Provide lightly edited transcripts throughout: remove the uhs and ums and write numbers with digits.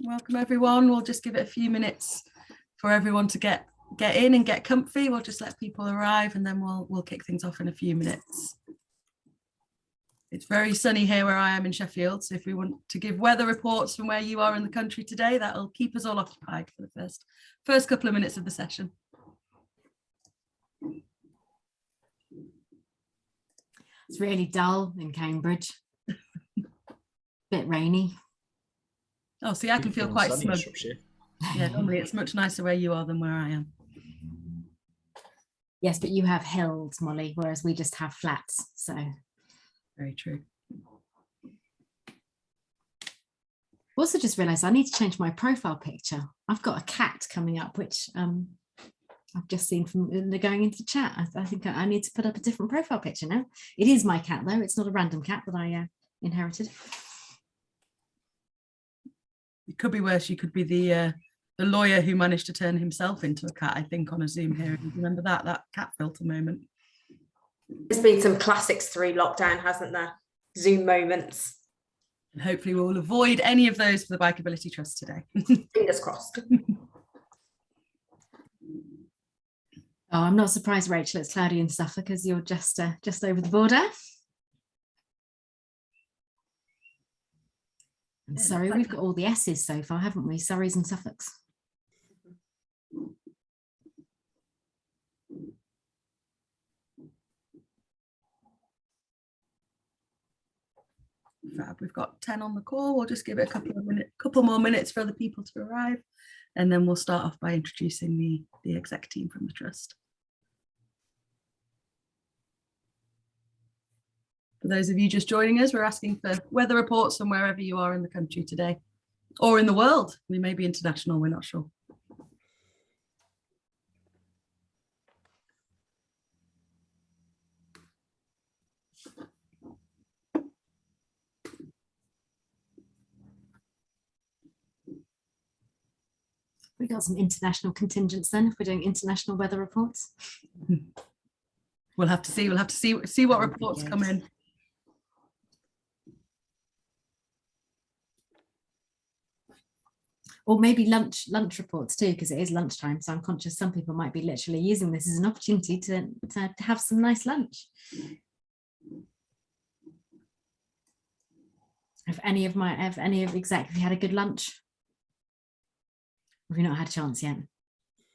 Welcome everyone. We'll just give it a few minutes for everyone to get in and get comfy. We'll just let people arrive and then we'll kick things off in a few minutes. It's very sunny here where I am in Sheffield, so if we want to give weather reports from where you are in the country today, that'll keep us all occupied for the first couple of minutes of the session. It's really dull in Cambridge. Bit rainy. Oh, see, I can feel quite smug. Yeah, normally it's much nicer where you are than where I am. Yes, but you have hills, Molly, whereas we just have flats. So very true. Also just realised I need to change my profile picture. I've got a cat coming up, which I've just seen from going into the chat. I think I need to put up a different profile picture now. It is my cat though. It's not a random cat that I inherited. It could be worse. You could be the lawyer who managed to turn himself into a cat, I think, on a Zoom hearing. Remember that cat filter moment? There's been some classics through lockdown, hasn't there? Zoom moments. And hopefully we'll avoid any of those for the Bikeability Trust today. Fingers crossed. Oh, I'm not surprised, Rachel, it's cloudy in Suffolk because you're just over the border. And Surrey, we've got all the S's so far, haven't we? Surreys and Suffolks. Fab. We've got 10 on the call. We'll just give it a couple more minutes for other people to arrive, and then we'll start off by introducing the exec team from the Trust. For those of you just joining us, we're asking for weather reports from wherever you are in the country today, or in the world. We may be international, we're not sure. We got some international contingents then if we're doing international weather reports. We'll have to see. We'll have to see what reports come in. Or maybe lunch reports too, because it is lunchtime. So I'm conscious some people might be literally using this as an opportunity to have some nice lunch. Have any of exec, have you had a good lunch? Have you not had a chance yet?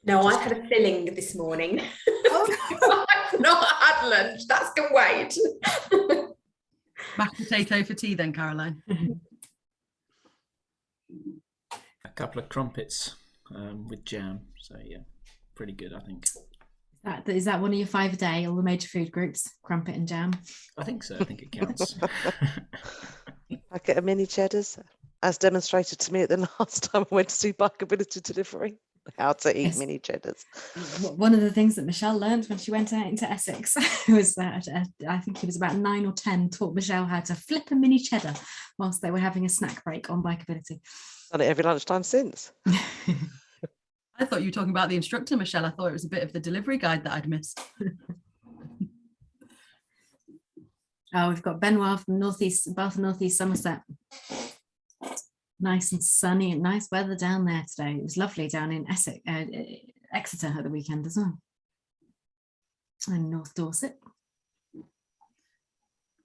No, I had a filling this morning. Oh. I've not had lunch. That's can wait. Mashed potato for tea then, Caroline. A couple of crumpets with jam. So yeah, pretty good, I think. Is that one of your 5 a day, all the major food groups, crumpet and jam? I think so. I think it counts. I get a mini cheddars, as demonstrated to me at the last time I went to see Bikeability Delivery. How to eat mini cheddars. One of the things that Michelle learned when she went out into Essex was that I think he was about 9 or 10, taught Michelle how to flip a mini cheddar whilst they were having a snack break on Bikeability. Done it every lunchtime since. I thought you were talking about the instructor, Michelle. I thought it was a bit of the delivery guide that I'd missed. Oh, we've got Benoit from Bath and Northeast Somerset. Nice and sunny and nice weather down there today. It was lovely down in Essex, Exeter at the weekend as well. And North Dorset.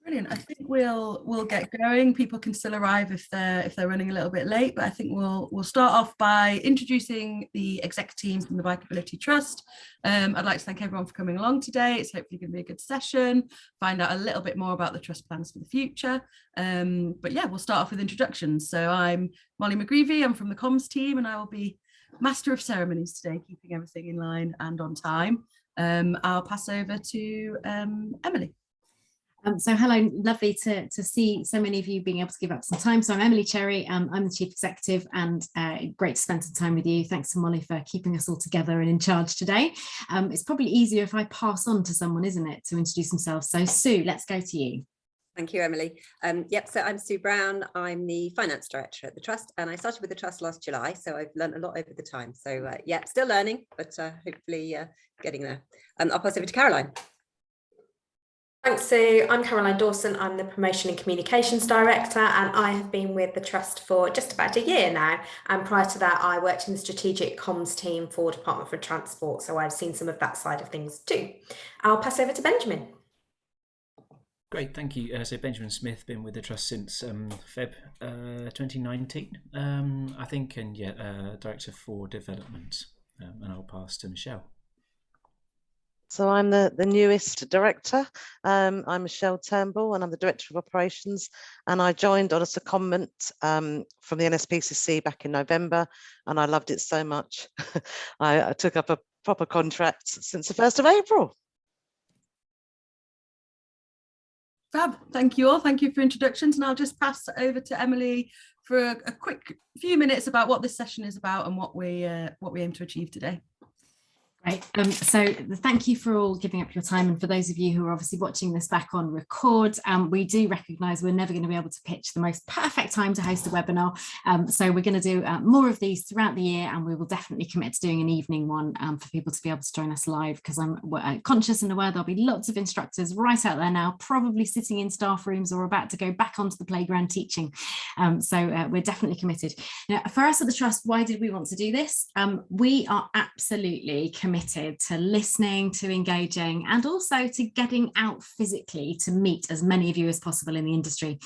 Brilliant. I think we'll get going. People can still arrive if they're running a little bit late, but I think we'll start off by introducing the exec team from the Bikeability Trust. I'd like to thank everyone for coming along today. It's hopefully going to be a good session, find out a little bit more about the Trust plans for the future. But yeah, we'll start off with introductions. So I'm Molly McGreevy, I'm from the comms team, and I will be master of ceremonies today, keeping everything in line and on time. I'll pass over to Emily. So hello, lovely to see so many of you being able to give up some time. So I'm Emily Cherry, I'm the Chief Executive, and great to spend some time with you. Thanks to Molly for keeping us all together and in charge today. It's probably easier if I pass on to someone, isn't it, to introduce themselves. So Sue, let's go to you. Thank you, Emily. So I'm Sue Brown. I'm the Finance Director at the Trust, and I started with the Trust last July, so I've learned a lot over the time. So yeah, still learning, but hopefully getting there. I'll pass over to Caroline. Thanks, Sue. I'm Caroline Dawson. I'm the Promotion and Communications Director, and I have been with the Trust for just about a year now. And prior to that, I worked in the Strategic Comms team for Department for Transport, so I've seen some of that side of things too. I'll pass over to Benjamin. Great, thank you. So Benjamin Smith, been with the Trust since Feb 2019, I think, and Director for Development. And I'll pass to Michelle. So I'm the newest director. I'm Michelle Turnbull, and I'm the Director of Operations. And I joined on a secondment from the NSPCC back in November, and I loved it so much. I took up a proper contract since the 1st of April. Fab, thank you all. Thank you for introductions, and I'll just pass it over to Emily for a quick few minutes about what this session is about and what we aim to achieve today. Great. So thank you for all giving up your time, and for those of you who are obviously watching this back on record, we do recognise we're never going to be able to pitch the most perfect time to host a webinar, so we're going to do more of these throughout the year, and we will definitely commit to doing an evening one for people to be able to join us live, because I'm conscious and aware there'll be lots of instructors right out there now, probably sitting in staff rooms or about to go back onto the playground teaching, so we're definitely committed. Now, for us at the Trust, why did we want to do this? We are absolutely committed to listening, to engaging, and also to getting out physically to meet as many of you as possible in the industry.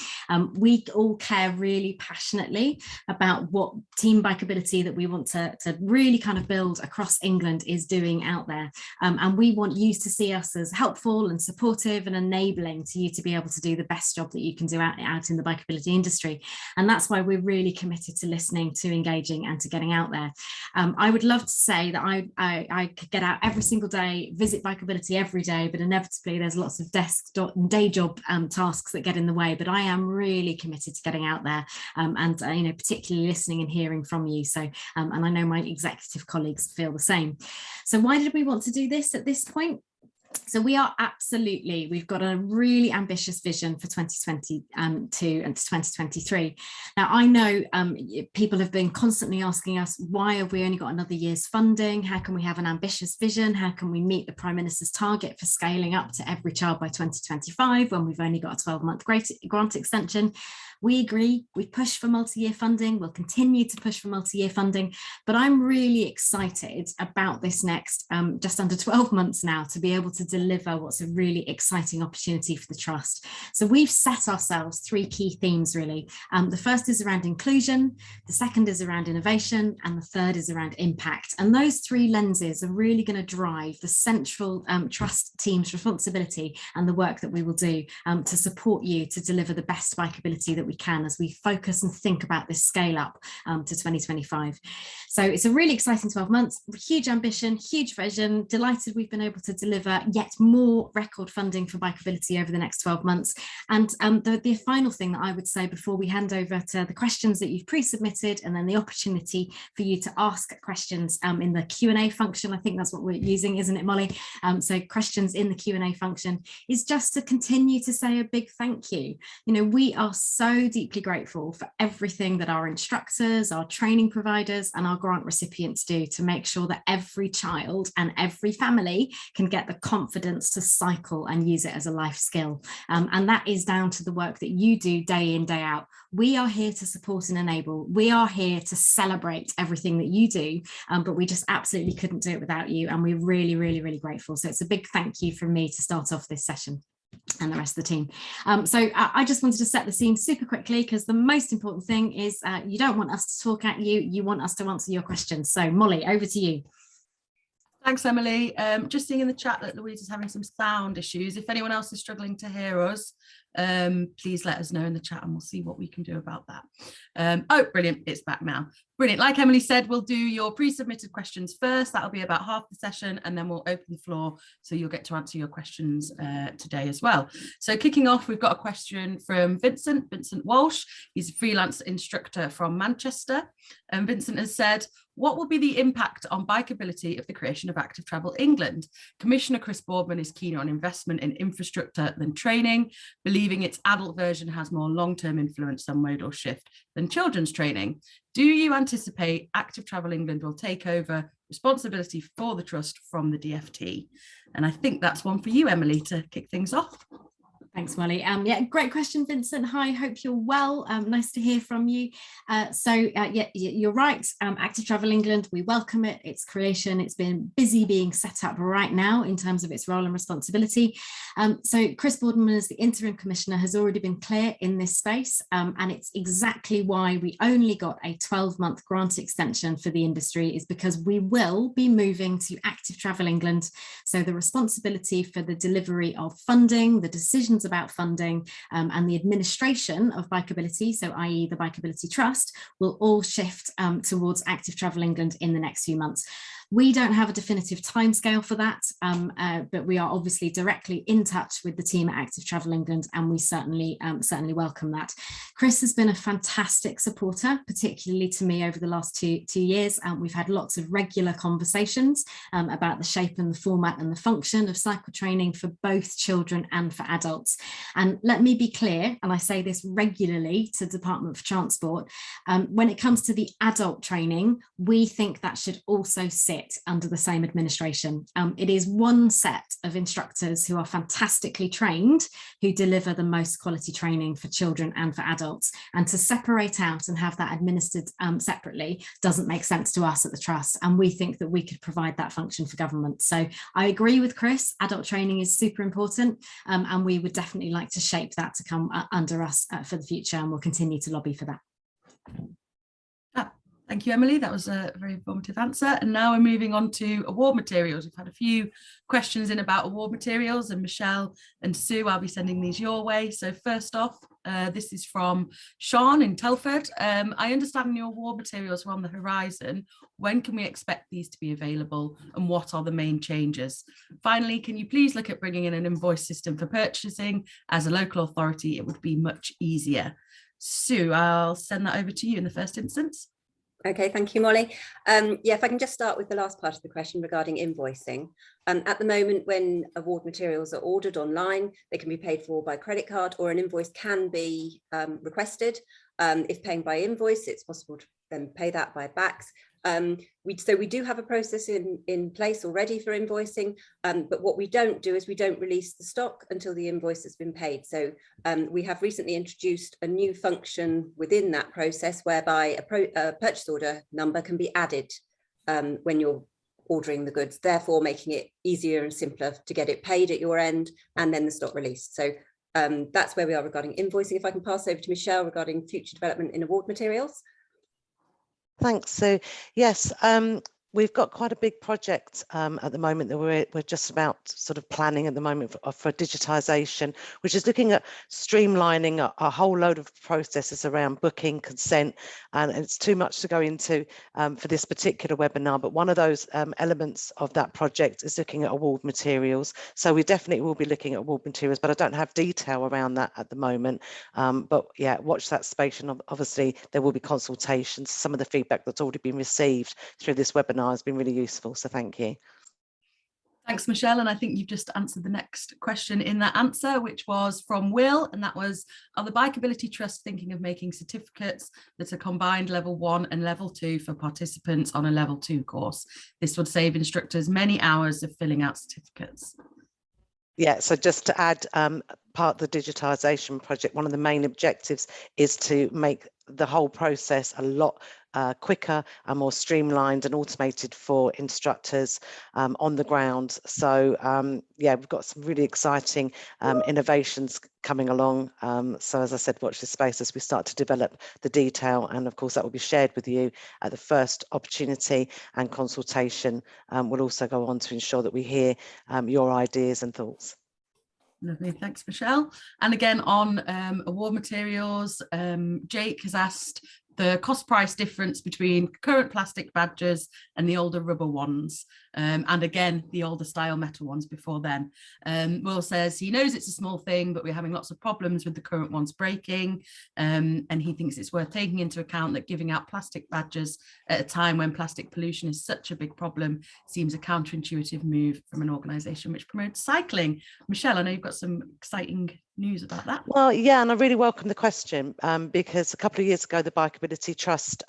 We all care really passionately about what Team Bikeability that we want to really kind of build across England is doing out there. And we want you to see us as helpful and supportive and enabling to you to be able to do the best job that you can do out in the bikeability industry. And that's why we're really committed to listening, to engaging, and to getting out there. I would love to say that I could get out every single day, visit Bikeability every day, but inevitably there's lots of day job tasks that get in the way. But I am really committed to getting out there and particularly listening and hearing from you. So and I know my executive colleagues feel the same. So why did we want to do this at this point? So we've got a really ambitious vision for 2022 and to 2023. Now, I know people have been constantly asking us, why have we only got another year's funding? How can we have an ambitious vision? How can we meet the Prime Minister's target for scaling up to every child by 2025 when we've only got a 12-month grant extension? We agree, we push for multi-year funding, we'll continue to push for multi-year funding, but I'm really excited about this next just under 12 months now to be able to deliver what's a really exciting opportunity for the Trust. So we've set ourselves 3 key themes really. The first is around inclusion, the second is around innovation, and the third is around impact. And those 3 lenses are really going to drive the central Trust team's responsibility and the work that we will do to support you to deliver the best bikeability that we can as we focus and think about this scale up to 2025. So it's a really exciting 12 months, huge ambition, huge vision, delighted we've been able to deliver yet more record funding for bikeability over the next 12 months. And the final thing that I would say before we hand over to the questions that you've pre-submitted and then the opportunity for you to ask questions in the Q&A function, I think that's what we're using, isn't it, Molly? So questions in the Q&A function is just to continue to say a big thank you. We are so deeply grateful for everything that our instructors, our training providers, and our grant recipients do to make sure that every child and every family can get the confidence to cycle and use it as a life skill. And that is down to the work that you do day in, day out. We are here to support and enable. We are here to celebrate everything that you do, but we just absolutely couldn't do it without you. And we're really, really, really grateful. So it's a big thank you from me to start off this session and the rest of the team. So I just wanted to set the scene super quickly, because the most important thing is you don't want us to talk at you, you want us to answer your questions. So Molly, over to you. Thanks, Emily. Just seeing in the chat that Louise is having some sound issues. If anyone else is struggling to hear us, please let us know in the chat and we'll see what we can do about that. Oh, brilliant, it's back now. Brilliant. Like Emily said, we'll do your pre-submitted questions first. That'll be about half the session, and then we'll open the floor so you'll get to answer your questions today as well. So kicking off, we've got a question from Vincent Walsh. He's a freelance instructor from Manchester. And Vincent has said, what will be the impact on bikeability of the creation of Active Travel England? Commissioner Chris Boardman is keen on investment in infrastructure than training, believing its adult version has more long-term influence on modal shift than children's training. Do you anticipate Active Travel England will take over responsibility for the Trust from the DFT? And I think that's one for you, Emily, to kick things off. Thanks, Molly. Yeah, great question, Vincent. Hi, hope you're well. Nice to hear from you. Yeah, you're right. Active Travel England, we welcome it. Its creation, it's been busy being set up right now in terms of its role and responsibility. So Chris Boardman, as the interim commissioner, has already been clear in this space, and it's exactly why we only got a 12-month grant extension for the industry, is because we will be moving to Active Travel England. So the responsibility for the delivery of funding, the decisions about funding, and the administration of Bikeability, so i.e. the Bikeability Trust, will all shift towards Active Travel England in the next few months. We don't have a definitive timescale for that, but we are obviously directly in touch with the team at Active Travel England, and we certainly welcome that. Chris has been a fantastic supporter, particularly to me over the last two years. We've had lots of regular conversations about the shape and the format and the function of cycle training for both children and for adults. And let me be clear, and I say this regularly to the Department for Transport, when it comes to the adult training, we think that should also sit under the same administration. It is one set of instructors who are fantastically trained, who deliver the most quality training for children and for adults. And to separate out and have that administered separately doesn't make sense to us at the Trust. And we think that we could provide that function for government. So I agree with Chris, adult training is super important, and we would definitely like to shape that to come under us for the future, and we'll continue to lobby for that. Thank you, Emily. That was a very informative answer. And now we're moving on to award materials. We've had a few questions in about award materials, and Michelle and Sue, I'll be sending these your way. So first off, this is from Sean in Telford. I understand new award materials are on the horizon. When can we expect these to be available, and what are the main changes? Finally, can you please look at bringing in an invoice system for purchasing? As a local authority, it would be much easier. Sue, I'll send that over to you in the first instance. Okay, thank you, Molly. Yeah, if I can just start with the last part of the question regarding invoicing. At the moment, when award materials are ordered online, they can be paid for by credit card, or an invoice can be requested. If paying by invoice, it's possible to then pay that by backs. So we do have a process in place already for invoicing, but what we don't do is we don't release the stock until the invoice has been paid. So we have recently introduced a new function within that process whereby a purchase order number can be added when you're ordering the goods, therefore making it easier and simpler to get it paid at your end and then the stock released. So that's where we are regarding invoicing. If I can pass over to Michelle regarding future development in award materials. Thanks. So yes, we've got quite a big project at the moment that we're just about sort of planning at the moment for digitisation, which is looking at streamlining a whole load of processes around booking, consent, and it's too much to go into for this particular webinar. But one of those elements of that project is looking at award materials. So we definitely will be looking at award materials, but I don't have detail around that at the moment. But yeah, watch that space, and obviously there will be consultations. Some of the feedback that's already been received through this webinar has been really useful, so thank you. Thanks, Michelle. And I think you've just answered the next question in that answer, which was from Will, and that was, are the Bikeability Trust thinking of making certificates that are combined level 1 and level 2 for participants on a level 2 course? This would save instructors many hours of filling out certificates. Yeah, so just to add, part of the digitisation project, one of the main objectives is to make the whole process a lot quicker and more streamlined and automated for instructors on the ground. So yeah, we've got some really exciting innovations coming along. So as I said, watch this space as we start to develop the detail, and of course that will be shared with you at the first opportunity, and consultation will also go on to ensure that we hear your ideas and thoughts. Lovely, thanks, Michelle. And again on award materials, Jake has asked the cost price difference between current plastic badges and the older rubber ones, and again the older style metal ones before then. Will says he knows it's a small thing, but we're having lots of problems with the current ones breaking, and he thinks it's worth taking into account that giving out plastic badges at a time when plastic pollution is such a big problem seems a counterintuitive move from an organisation which promotes cycling. Michelle, I know you've got some exciting news about that? Well, yeah, and I really welcome the question because a couple of years ago, the Bikeability Trust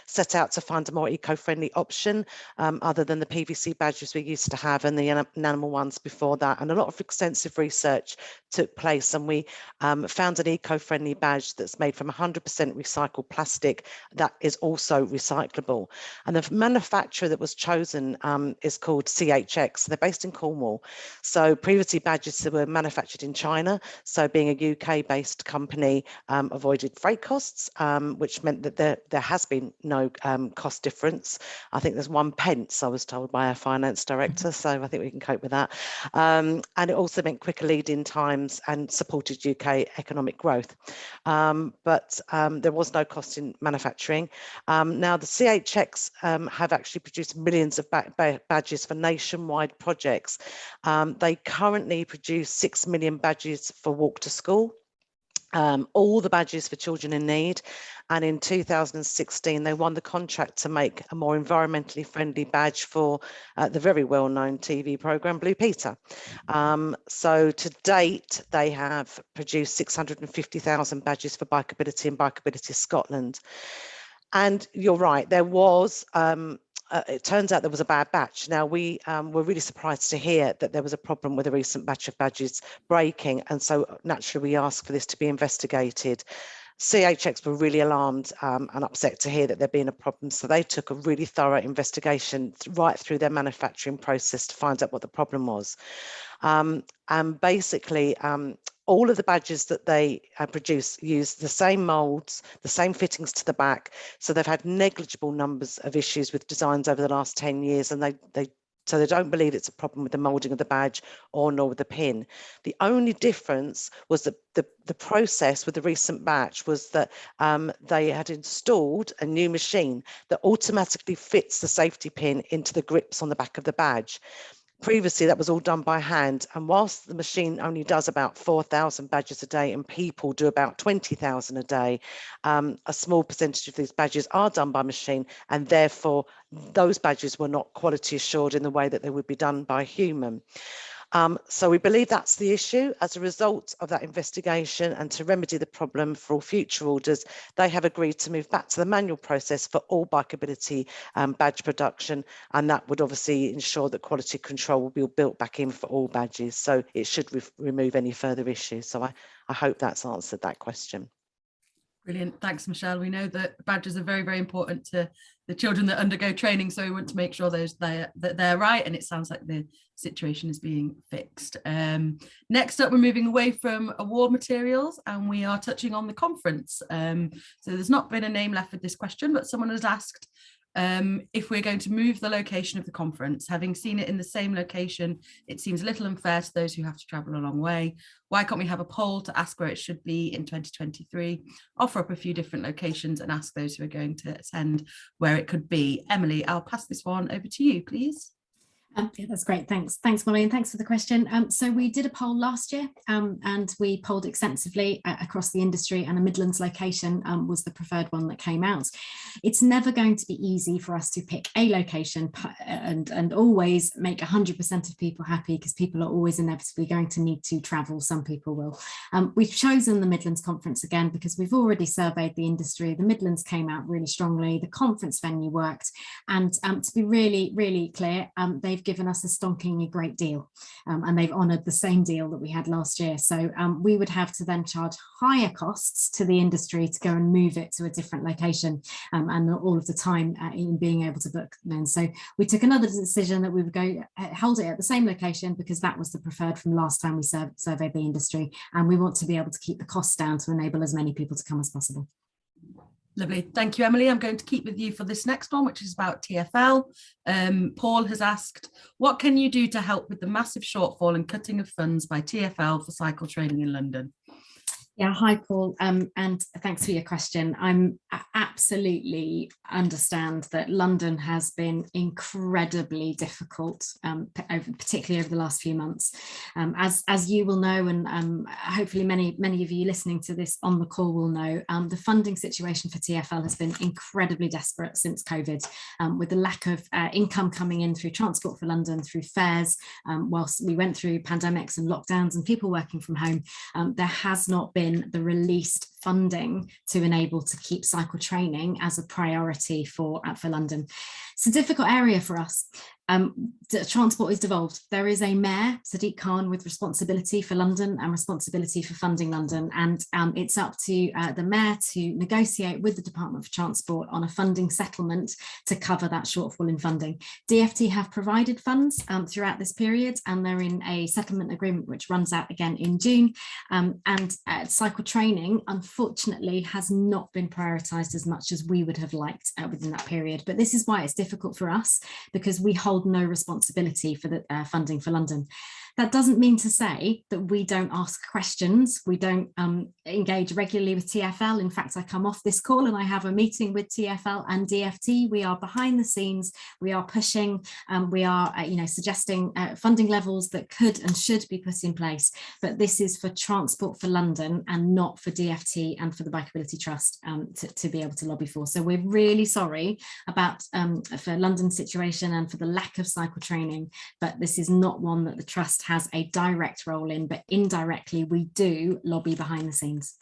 set out to find a more eco-friendly option other than the PVC badges we used to have and the enamel ones before that. And a lot of extensive research took place, and we found an eco-friendly badge that's made from 100% recycled plastic that is also recyclable. And the manufacturer that was chosen is called CHX. They're based in Cornwall. So previously badges that were manufactured in China. So being a UK-based company avoided freight costs, which meant that there has been no cost difference. I think there's 1 pence, I was told by our finance director, so I think we can cope with that. And it also meant quicker lead-in times and supported UK economic growth. But there was no cost in manufacturing. Now the CHX have actually produced millions of badges for nationwide projects. They currently produce 6 million badges for Walk to School, all the badges for children in need. And in 2016, they won the contract to make a more environmentally friendly badge for the very well-known TV programme Blue Peter. So to date, they have produced 650,000 badges for Bikeability and Bikeability Scotland. And you're right, there was it turns out there was a bad batch. Now, we were really surprised to hear that there was a problem with a recent batch of badges breaking. And so naturally, we asked for this to be investigated. CHX were really alarmed and upset to hear that there'd been a problem. So they took a really thorough investigation right through their manufacturing process to find out what the problem was. And basically, all of the badges that they produce use the same molds, the same fittings to the back. So they've had negligible numbers of issues with designs over the last 10 years, and so they don't believe it's a problem with the moulding of the badge or nor with the pin. The only difference was that the process with the recent batch was that they had installed a new machine that automatically fits the safety pin into the grips on the back of the badge. Previously, that was all done by hand, and whilst the machine only does about 4,000 badges a day and people do about 20,000 a day, a small percentage of these badges are done by machine, and therefore those badges were not quality assured in the way that they would be done by a human. So we believe that's the issue. As a result of that investigation and to remedy the problem for all future orders, they have agreed to move back to the manual process for all Bikeability badge production, and that would obviously ensure that quality control will be built back in for all badges. So it should remove any further issues. So I hope that's answered that question. Brilliant. Thanks, Michelle. We know that badges are very, very important to the children that undergo training, so we want to make sure that they're right, and it sounds like the situation is being fixed. Next up, we're moving away from award materials and we are touching on the conference. So there's not been a name left with this question, but someone has asked if we're going to move the location of the conference. Having seen it in the same location, it seems a little unfair to those who have to travel a long way. Why can't we have a poll to ask where it should be in 2023, offer up a few different locations and ask those who are going to attend where it could be? Emily, I'll pass this one over to you, please. Yeah, that's great. Thanks, Molly, and thanks for the question. So we did a poll last year and we polled extensively across the industry, and a Midlands location was the preferred one that came out. It's never going to be easy for us to pick a location and always make 100% of people happy, because people are always inevitably going to need to travel. Some people will. We've chosen the Midlands conference again because we've already surveyed the industry. The Midlands came out really strongly. The conference venue worked, and to be really, really clear, they've given us a stonkingly great deal, and they've honoured the same deal that we had last year. So we would have to then charge higher costs to the industry to go and move it to a different location, and all of the time in being able to book then. So we took another decision that we would go hold it at the same location, because that was the preferred from last time we surveyed the industry, and we want to be able to keep the costs down to enable as many people to come as possible. Lovely. Thank you, Emily. I'm going to keep with you for this next one, which is about TfL. Paul has asked, what can you do to help with the massive shortfall and cutting of funds by TfL for cycle training in London? Yeah, hi Paul, and thanks for your question. I'm absolutely understand that London has been incredibly difficult, particularly over the last few months. As you will know, and hopefully many of you listening to this on the call will know, the funding situation for TfL has been incredibly desperate since COVID, with the lack of income coming in through Transport for London, through fares, whilst we went through pandemics and lockdowns and people working from home. There has not been the released funding to enable to keep cycle training as a priority for London. It's a difficult area for us. Transport is devolved. There is a mayor, Sadiq Khan, with responsibility for London and responsibility for funding London, and it's up to the mayor to negotiate with the Department for Transport on a funding settlement to cover that shortfall in funding. DfT have provided funds throughout this period, and they're in a settlement agreement which runs out again in June, and cycle training unfortunately has not been prioritised as much as we would have liked within that period. But this is why it's difficult for us, because we hold no responsibility for the funding for London. That doesn't mean to say that we don't ask questions, we don't engage regularly with TfL. In fact, I come off this call and I have a meeting with TfL and DfT. We are behind the scenes, we are pushing, we are suggesting funding levels that could and should be put in place. But this is for Transport for London and not for DfT and for the Bikeability Trust to be able to lobby for. So we're really sorry about for London's situation and for the lack of cycle training, but this is not one that the Trust has a direct role in, but indirectly we do lobby behind the scenes.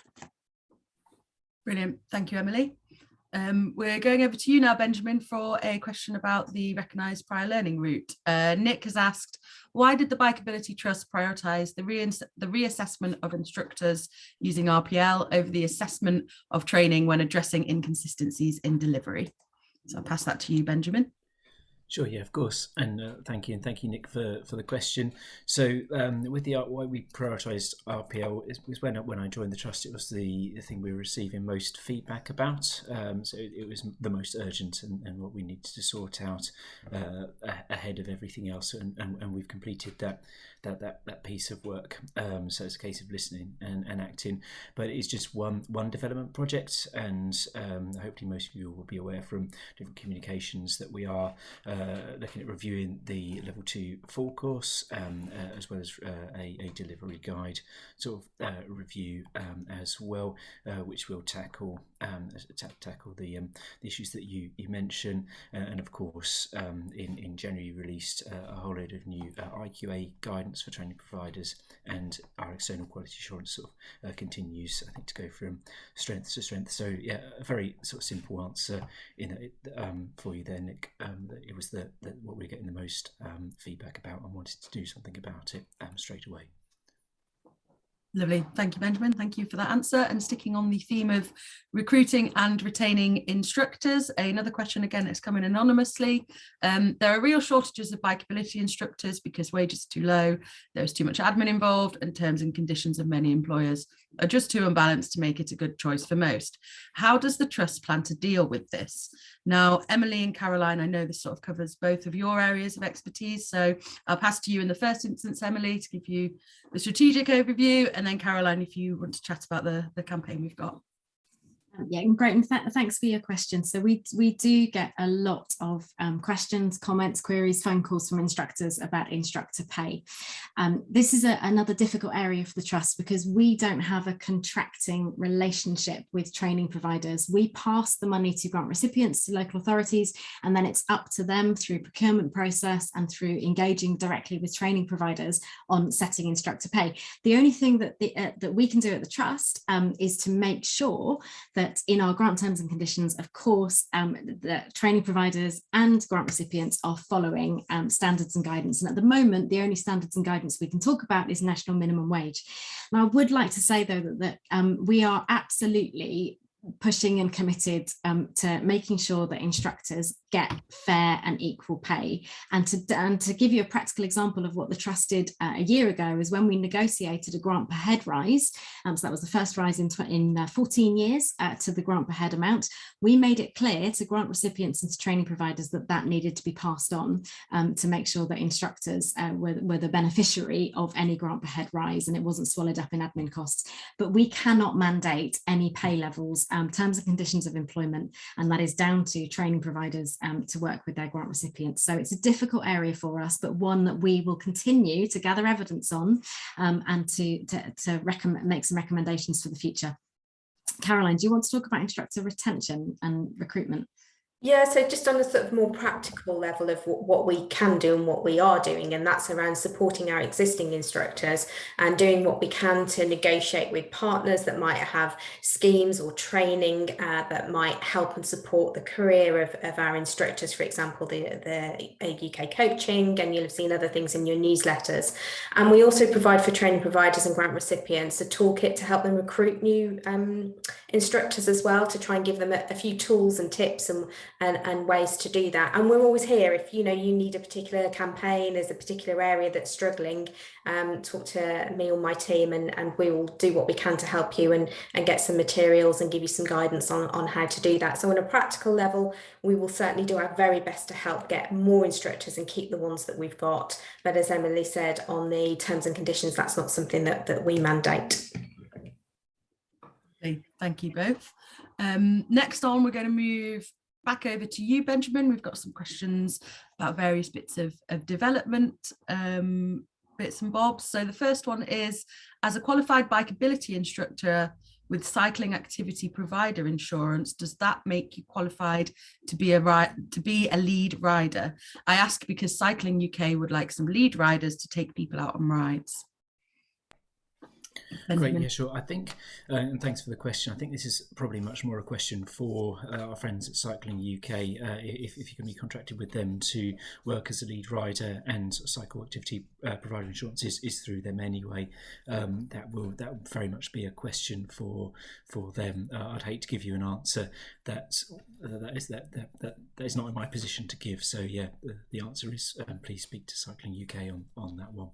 Brilliant, thank you, Emily. We're going over to you now, Benjamin, for a question about the recognised prior learning route. Nick has asked, why did the Bikeability Trust prioritise the reassessment of instructors using RPL over the assessment of training when addressing inconsistencies in delivery? So I'll pass that to you, Benjamin. Sure, yeah, of course, and thank you, Nick, for the question. So with the why we prioritised RPL is when I joined the trust, it was the thing we were receiving most feedback about. So it was the most urgent and what we needed to sort out ahead of everything else, and we've completed that piece of work. So it's a case of listening and acting, but it's just one development project, and hopefully most of you will be aware from different communications that we are looking at reviewing the level 2 full course, as well as a delivery guide sort of review as well, which will tackle the issues that you mentioned, and of course in January released a whole load of new IQA guidance for training providers, and our external quality assurance sort of continues, I think, to go from strength to strength. So yeah, a very sort of simple answer for you there, Nick. It was what we're getting the most feedback about and wanted to do something about it straight away. Lovely, thank you, Benjamin. Thank you for that answer. And sticking on the theme of recruiting and retaining instructors, another question again that's coming anonymously. There are real shortages of bikeability instructors because wages are too low, there's too much admin involved, and terms and conditions of many employers are just too unbalanced to make it a good choice for most. How does the Trust plan to deal with this? Now, Emily and Caroline, I know this sort of covers both of your areas of expertise, so I'll pass to you in the first instance, Emily, to give you the strategic overview, and then Caroline, if you want to chat about the campaign we've got. Yeah, great, and thanks for your question. So we do get a lot of questions, comments, queries, phone calls from instructors about instructor pay. This is another difficult area for the Trust because we don't have a contracting relationship with training providers. We pass the money to grant recipients, to local authorities, and then it's up to them through procurement process and through engaging directly with training providers on setting instructor pay. The only thing that we can do at the Trust is to make sure that in our grant terms and conditions, of course, the training providers and grant recipients are following standards and guidance. And at the moment, the only standards and guidance we can talk about is national minimum wage. Now, I would like to say, though, that we are absolutely pushing and committed to making sure that instructors get fair and equal pay. And to give you a practical example of what the Trust did a year ago is when we negotiated a grant per head rise, so that was the first rise in 14 years to the grant per head amount. We made it clear to grant recipients and to training providers that needed to be passed on to make sure that instructors were the beneficiary of any grant per head rise, and it wasn't swallowed up in admin costs. But we cannot mandate any pay levels, terms and conditions of employment, and that is down to training providers to work with their grant recipients. So it's a difficult area for us, but one that we will continue to gather evidence on and to make some recommendations for the future. Caroline, do you want to talk about instructor retention and recruitment? Yeah, so just on a sort of more practical level of what we can do and what we are doing, and that's around supporting our existing instructors and doing what we can to negotiate with partners that might have schemes or training that might help and support the career of our instructors, for example, the UK coaching, and you'll have seen other things in your newsletters. And we also provide for training providers and grant recipients a toolkit to help them recruit new instructors as well, to try and give them a few tools and tips and ways to do that. And we're always here if you need a particular campaign, there's a particular area that's struggling, talk to me or my team, and we will do what we can to help you and get some materials and give you some guidance on how to do that. So on a practical level, we will certainly do our very best to help get more instructors and keep the ones that we've got. But as Emily said, on the terms and conditions, that's not something that we mandate. Thank you both. Next on, we're going to move back over to you, Benjamin. We've got some questions about various bits of development, bits and bobs. So the first one is, as a qualified bikeability instructor with cycling activity provider insurance, does that make you qualified to be a lead rider? I ask because Cycling UK would like some lead riders to take people out on rides. Great, yeah, sure. I think, and thanks for the question. I think this is probably much more a question for our friends at Cycling UK. If you can be contracted with them to work as a lead rider, and cycle activity provider insurance is through them anyway, that will very much be a question for them. I'd hate to give you an answer that is not in my position to give. So yeah, the answer is please speak to Cycling UK on that one.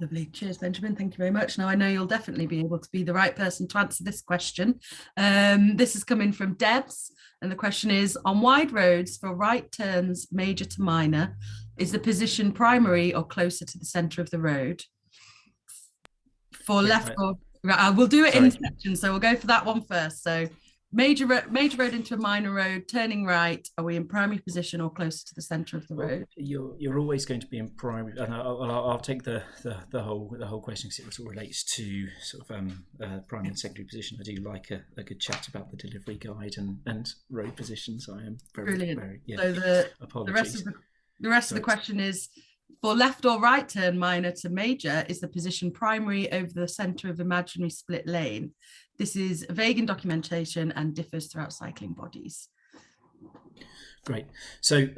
Lovely. Cheers, Benjamin. Thank you very much. Now, I know you'll definitely be able to be the right person to answer this question. This is coming from Debs, and the question is, on wide roads for right turns, major to minor, is the position primary or closer to the centre of the road? For left or right, we'll do it in sections, so we'll go for that one first. So major road into a minor road, turning right, are we in primary position or closer to the centre of the road? You're always going to be in primary, and I'll take the whole question because it sort of relates to sort of primary and secondary position. I do like a good chat about the delivery guide and road positions. I am very So the rest of the question is, for left or right turn minor to major, is the position primary over the centre of imaginary split lane? This is vague in documentation and differs throughout cycling bodies. Great. So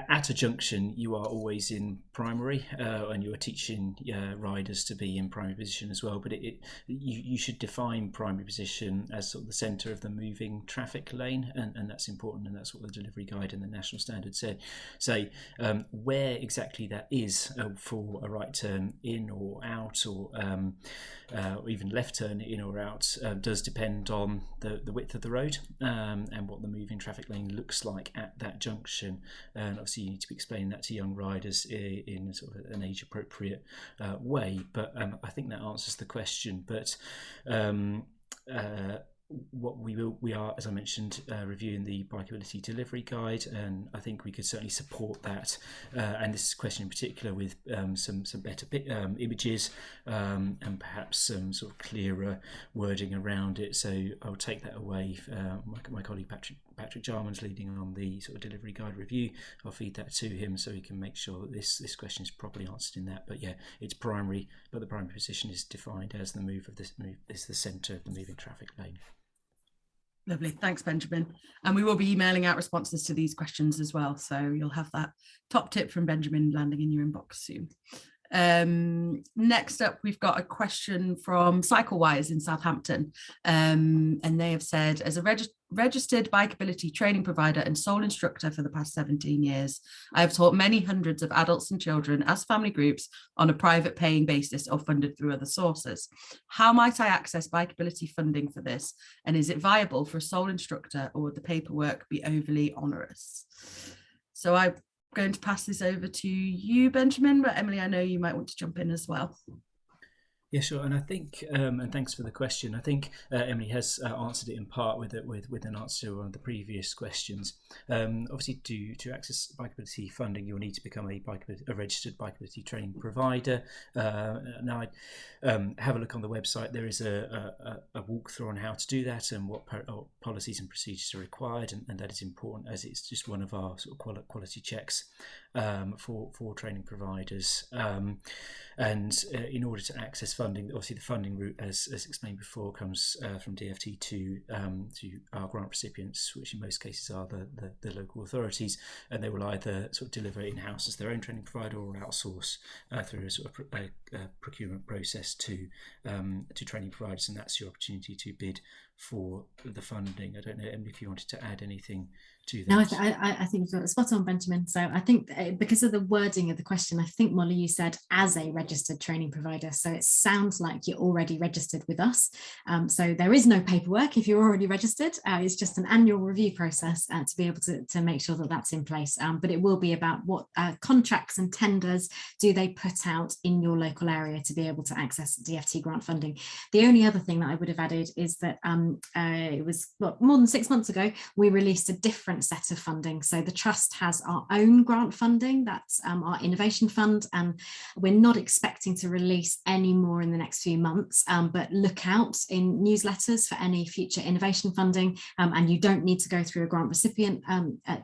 at a junction, you are always in primary, and you are teaching riders to be in primary position as well. But you should define primary position as sort of the centre of the moving traffic lane, and that's important, and that's what the delivery guide and the national standard say. Where exactly that is for a right turn in or out, or even left turn in or out, does depend on the width of the road and what the moving traffic lane looks like at that junction. And obviously you need to be explaining that to young riders in sort of an age appropriate way, but I think that answers the question. But what we are, as I mentioned, reviewing the Bikeability delivery guide, and I think we could certainly support that. And this question in particular with some better images and perhaps some sort of clearer wording around it. So I'll take that away. My colleague Patrick Jarman's leading on the sort of delivery guide review. I'll feed that to him so he can make sure that this question is properly answered in that. But yeah, it's primary, but the primary position is defined as the is the centre of the moving traffic lane. Lovely, thanks, Benjamin. And we will be emailing out responses to these questions as well, so you'll have that top tip from Benjamin landing in your inbox soon. Next up, we've got a question from CycleWise in Southampton, and they have said, as a registered bikeability training provider and sole instructor for the past 17 years, I have taught many hundreds of adults and children as family groups on a private paying basis or funded through other sources. How might I access bikeability funding for this? And is it viable for a sole instructor, or would the paperwork be overly onerous? So I'm going to pass this over to you, Benjamin, but Emily, I know you might want to jump in as well. Yeah, sure. And I think, and thanks for the question. I think Emily has answered it in part with an answer to one of the previous questions. Obviously, to access bikeability funding, you'll need to become a registered bikeability training provider. Now, have a look on the website. There is a walkthrough on how to do that and what policies and procedures are required, and that is important, as it's just one of our sort of quality checks for training providers. And in order to access funding, obviously the funding route, as explained before, comes from DFT to our grant recipients, which in most cases are the local authorities, and they will either sort of deliver in-house as their own training provider or outsource through a sort of procurement process to training providers, and that's your opportunity to bid for the funding. I don't know, Emily, if you wanted to add anything to that. No, I think you've got it spot on, Benjamin. So I think because of the wording of the question, I think, Molly, you said as a registered training provider. So it sounds like you're already registered with us. So there is no paperwork if you're already registered. It's just an annual review process to be able to make sure that that's in place. But it will be about what contracts and tenders do they put out in your local area to be able to access DFT grant funding. The only other thing that I would have added is that it was more than 6 months ago, we released a different set of funding. So the Trust has our own grant funding, that's our innovation fund, and we're not expecting to release any more in the next few months, but look out in newsletters for any future innovation funding, and you don't need to go through a grant recipient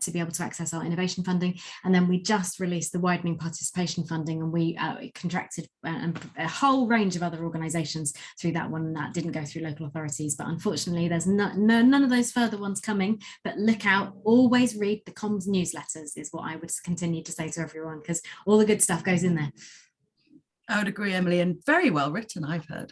to be able to access our innovation funding. And then we just released the widening participation funding, and we contracted a whole range of other organisations through that one, and that didn't go through local authorities, but unfortunately there's none of those further ones coming. But look out, always read the comms newsletters is what I would continue to say to everyone, because all the good stuff goes in there. I would agree, Emily, and very well written, I've heard.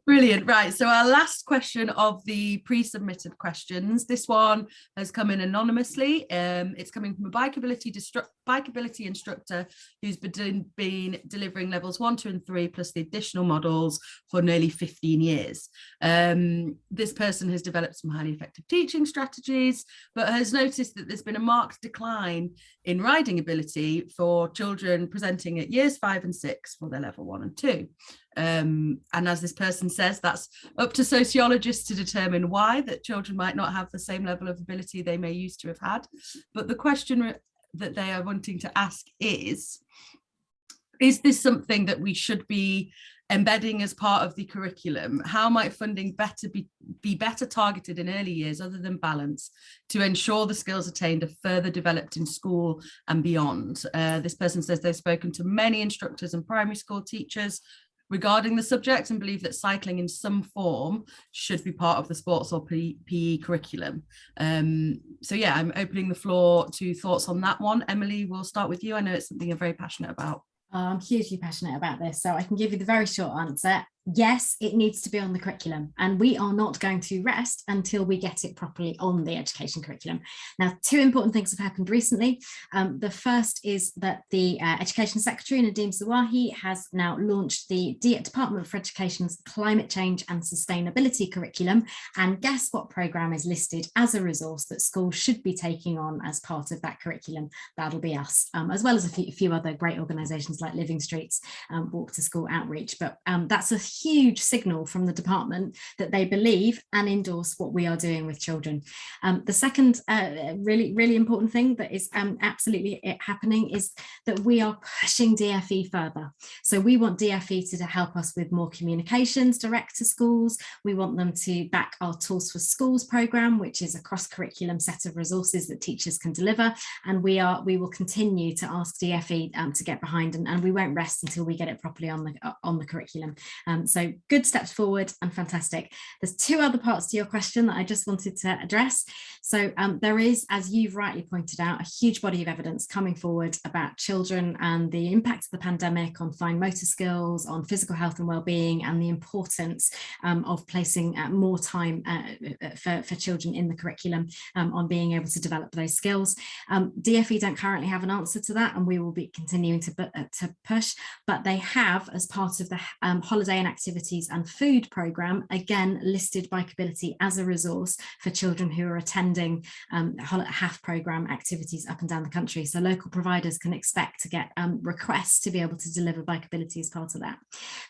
Brilliant. Right, so our last question of the pre-submitted questions. This one has come in anonymously. It's coming from a bikeability instructor who's been delivering levels 1, 2 and 3 plus the additional models for nearly 15 years. This person has developed some highly effective teaching strategies, but has noticed that there's been a marked decline in riding ability for children presenting at years 5 and 6 for their level 1 and 2. And as this person says, that's up to sociologists to determine why that children might not have the same level of ability they may used to have had. But the question that they are wanting to ask is this something that we should be embedding as part of the curriculum? How might funding be better targeted in early years, other than balance, to ensure the skills attained are further developed in school and beyond? This person says they've spoken to many instructors and primary school teachers regarding the subject and believe that cycling in some form should be part of the sports or PE curriculum. So yeah, I'm opening the floor to thoughts on that one. Emily, we'll start with you. I know it's something you're very passionate about. I'm hugely passionate about this, so I can give you the very short answer. Yes, it needs to be on the curriculum, and we are not going to rest until we get it properly on the education curriculum. Now, 2 important things have happened recently. The first is that the Education Secretary, Nadeem Zawahi, has now launched the Department for Education's Climate Change and Sustainability curriculum, and guess what programme is listed as a resource that schools should be taking on as part of that curriculum? That'll be us, as well as a few other great organisations like Living Streets, Walk to School Outreach, but that's a huge signal from the department that they believe and endorse what we are doing with children. The second really important thing that is absolutely happening is that we are pushing DFE further. So we want DFE to help us with more communications direct to schools. We want them to back our Tools for Schools programme, which is a cross-curriculum set of resources that teachers can deliver, and we will continue to ask DFE to get behind, and we won't rest until we get it properly on the curriculum. So good steps forward and fantastic. There's two other parts to your question that I just wanted to address. So there is, as you've rightly pointed out, a huge body of evidence coming forward about children and the impact of the pandemic on fine motor skills, on physical health and well-being, and the importance of placing more time for children in the curriculum on being able to develop those skills. DFE don't currently have an answer to that, and we will be continuing to push, but they have, as part of the holiday and activities and food programme, again listed Bikeability as a resource for children who are attending HAF programme activities up and down the country. So local providers can expect to get requests to be able to deliver Bikeability as part of that.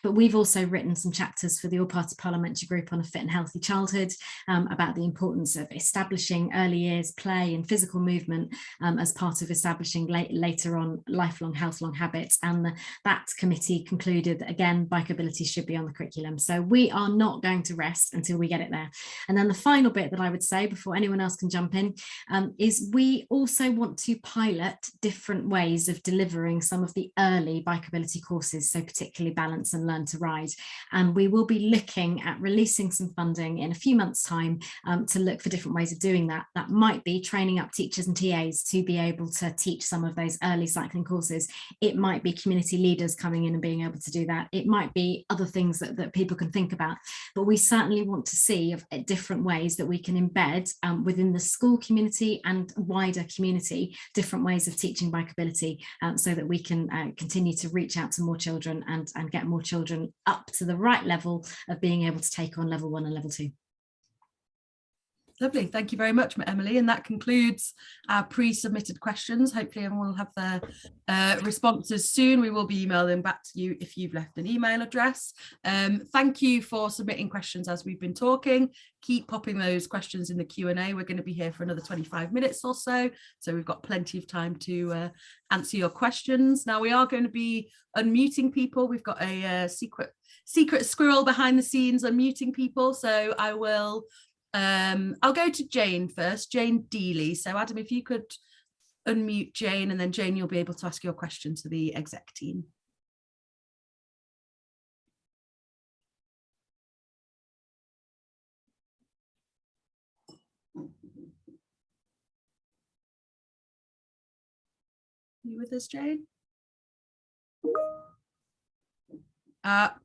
But we've also written some chapters for the All-Party Parliamentary Group on a fit and healthy childhood about the importance of establishing early years play and physical movement as part of establishing later on lifelong health-long habits. And that committee concluded that, again, Bikeability should be on the curriculum. So we are not going to rest until we get it there. And then the final bit that I would say before anyone else can jump in is we also want to pilot different ways of delivering some of the early Bikeability courses, so particularly Balance and Learn to Ride. And we will be looking at releasing some funding in a few months' time to look for different ways of doing that. That might be training up teachers and TAs to be able to teach some of those early cycling courses. It might be community leaders coming in and being able to do that. It might be other things that people can think about, but we certainly want to see different ways that we can embed within the school community and wider community, different ways of teaching Bikeability so that we can continue to reach out to more children and get more children up to the right level of being able to take on level 1 and level 2. Lovely, thank you very much, Emily. And that concludes our pre-submitted questions. Hopefully everyone will have their responses soon. We will be emailing back to you if you've left an email address. Thank you for submitting questions as we've been talking. Keep popping those questions in the Q&A. We're going to be here for another 25 minutes or so. So we've got plenty of time to answer your questions. Now we are going to be unmuting people. We've got a secret squirrel behind the scenes unmuting people. So I will I'll go to Jane first, Jane Dealey. So Adam, if you could unmute Jane, and then Jane, you'll be able to ask your question to the exec team. You with us, Jane?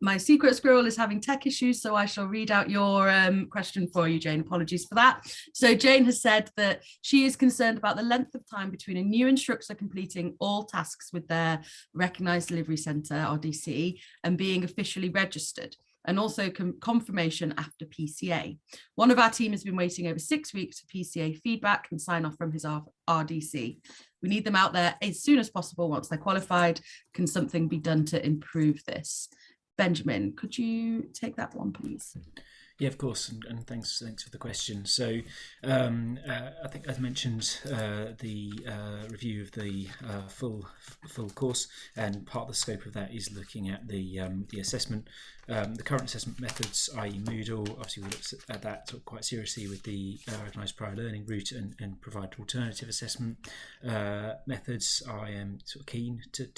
My secret squirrel is having tech issues, so I shall read out your question for you, Jane. Apologies for that. So Jane has said that she is concerned about the length of time between a new instructor completing all tasks with their Recognised Delivery Centre, RDC, and being officially registered, and also confirmation after PCA. One of our team has been waiting over 6 weeks for PCA feedback and sign off from his RDC. We need them out there as soon as possible once they're qualified. Can something be done to improve this? Benjamin, could you take that one, please? Yeah, of course, and thanks for the question. So I think as mentioned, the review of the full course, and part of the scope of that is looking at the assessment. The current assessment methods, i.e. Moodle, obviously we looked at that sort of quite seriously with the recognised prior learning route and provide alternative assessment methods. I am sort of keen to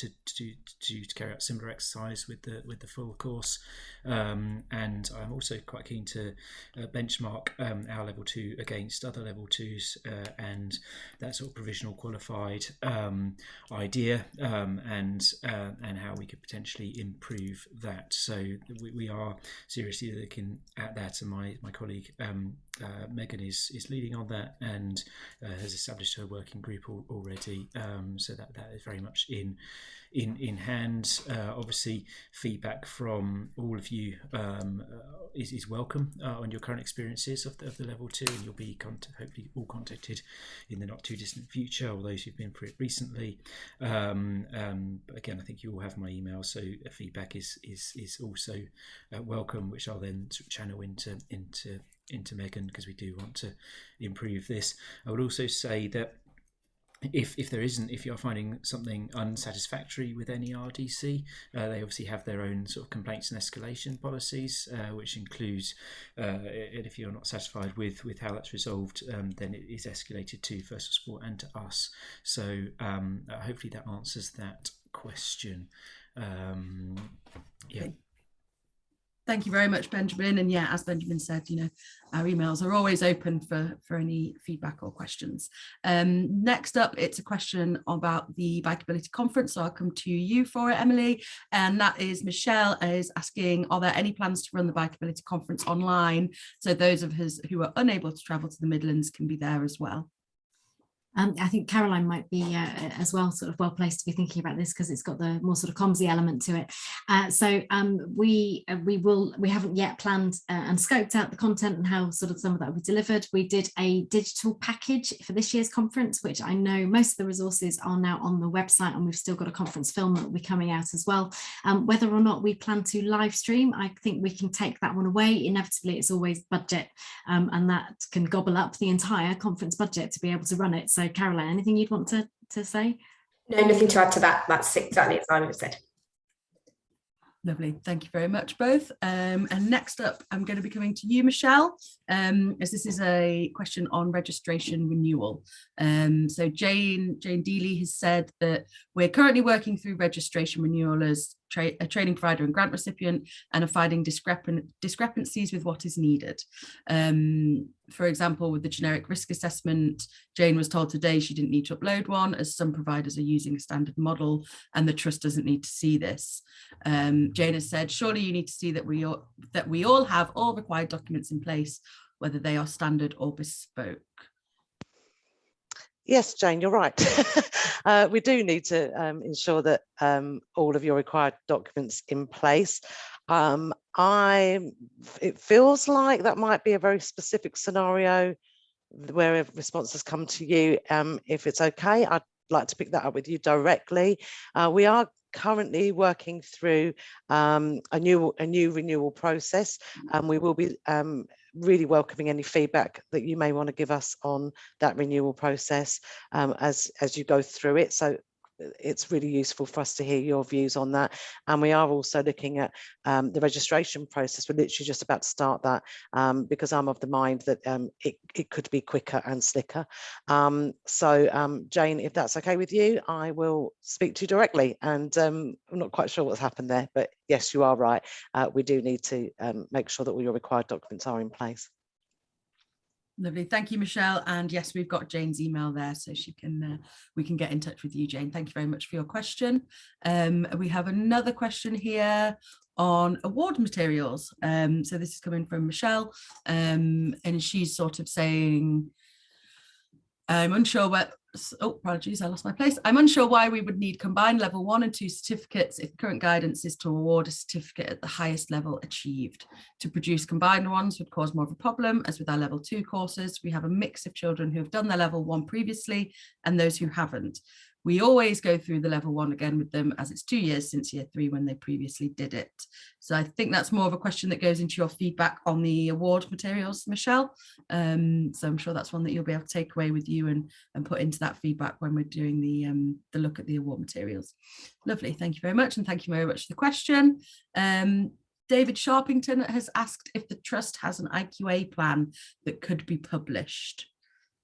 carry out similar exercise with the full course, and I'm also quite keen to benchmark our level 2 against other level 2s and that sort of provisional qualified idea, and how we could potentially improve that. So we are seriously looking at that, and my colleague Megan is leading on that and has established her working group already, so that is very much in hand. Obviously feedback from all of you is welcome on your current experiences of the level 2, and you'll be hopefully all contacted in the not too distant future, or those who've been through it recently. But again, I think you all have my email, so feedback is also welcome, which I'll then sort of channel into Megan, because we do want to improve this. I would also say that if you're finding something unsatisfactory with any RDC, they obviously have their own sort of complaints and escalation policies, which includes if you're not satisfied with how that's resolved, then it is escalated to First Support and to us. So hopefully that answers that question. Yeah. Okay. Thank you very much. Jane. Thank you very much. Adam, if you could unmute Jane, and then Jane, you'll be able to ask your question to the exec team. Okay. Yeah. Question. Yeah. Okay. Thank you very much, Benjamin. And yeah, as Benjamin said, our emails are always open for any feedback or questions. Next up, it's a question about the Bikeability Conference. So I'll come to you for it, Emily. And that is Michelle is asking, are there any plans to run the Bikeability Conference online? So those of us who are unable to travel to the Midlands can be there as well. I think Caroline might be as well sort of well placed to be thinking about this because it's got the more sort of comsy element to it. We haven't yet planned and scoped out the content and how sort of some of that will be delivered. We did a digital package for this year's conference, which I know most of the resources are now on the website, and we've still got a conference film that will be coming out as well. Whether or not we plan to live stream, I think we can take that one away. Inevitably, it's always budget, and that can gobble up the entire conference budget to be able to run it. So Caroline, anything you'd want to say? No, nothing to add to that. That's exactly as I would have said. Lovely, thank you very much both. And next up, I'm going to be coming to you, Michelle, as this is a question on registration renewal. So Jane Dealey has said that we're currently working through registration renewal as a training provider and grant recipient, and are finding discrepancies with what is needed. For example, with the generic risk assessment, Jane was told today she didn't need to upload one, as some providers are using a standard model and the trust doesn't need to see this. Jane has said, surely you need to see that we all have all required documents in place, whether they are standard or bespoke. Yes, Jane, you're right. We do need to ensure that all of your required documents in place. It feels like that might be a very specific scenario where a response has come to you. If it's okay, I'd like to pick that up with you directly. We are currently working through a new renewal process, and we will be really welcoming any feedback that you may want to give us on that renewal process as you go through it. So it's really useful for us to hear your views on that. And we are also looking at the registration process. We're literally just about to start that because I'm of the mind that it could be quicker and slicker. So Jane, if that's okay with you, I will speak to you directly. And I'm not quite sure what's happened there, but yes, you are right. We do need to make sure that all your required documents are in place. Lovely, thank you, Michelle. And yes, we've got Jane's email there, so we can get in touch with you, Jane. Thank you very much for your question. We have another question here on award materials. So this is coming from Michelle, and she's sort of saying, I'm unsure what, oh, apologies, I lost my place. I'm unsure why we would need combined level 1 and 2 certificates if current guidance is to award a certificate at the highest level achieved. To produce combined ones would cause more of a problem, as with our level 2 courses, we have a mix of children who have done their level 1 previously and those who haven't. We always go through the level 1 again with them, as it's 2 years since year 3 when they previously did it. So I think that's more of a question that goes into your feedback on the award materials, Michelle. So I'm sure that's one that you'll be able to take away with you and put into that feedback when we're doing the look at the award materials. Lovely, thank you very much, and thank you very much for the question. David Sharpington has asked if the trust has an IQA plan that could be published.